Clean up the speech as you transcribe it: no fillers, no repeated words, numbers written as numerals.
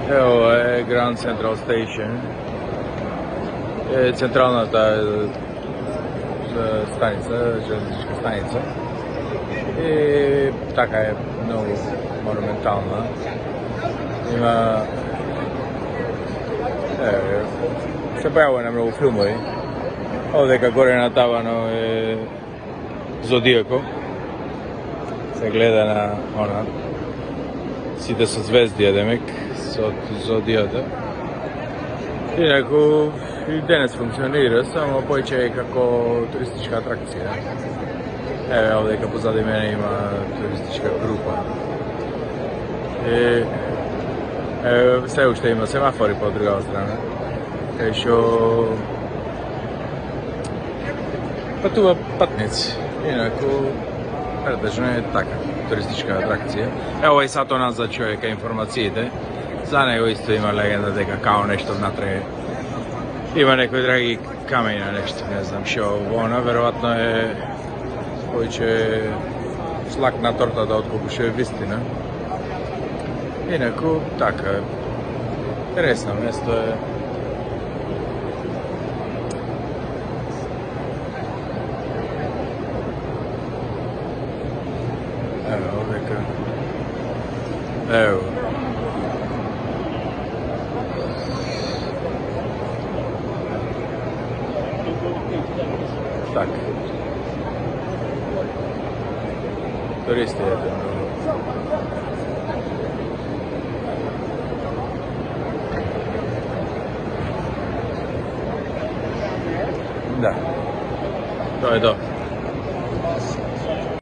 Evo je Grand Central Station, централната станица, железничка станица. И така е много монументална. Има се појавува на многу филмови. Овдека горе на тавано е Зодиако. Се гледа на она сите созвездија демек со Зодијата. Инаку и денес функционира, само појќе е како туристичка атракција. Еве овдека позади мене има туристичка група. Се уште има семафори по другава страна, кај што патува патници. Инаку предежно е така, туристичка атракција. Ево и сато назад човека информациите. За него исто има легенда дека као нешто внатре има некои драги камења, нешто, не знам што вона, веројатно е поиќе слак на тортата отколку што е вистина. Инаку, така, интересно место е. Ево, овдека. Ево. Так. Туристи ете многу. Да. Тоа е тоа.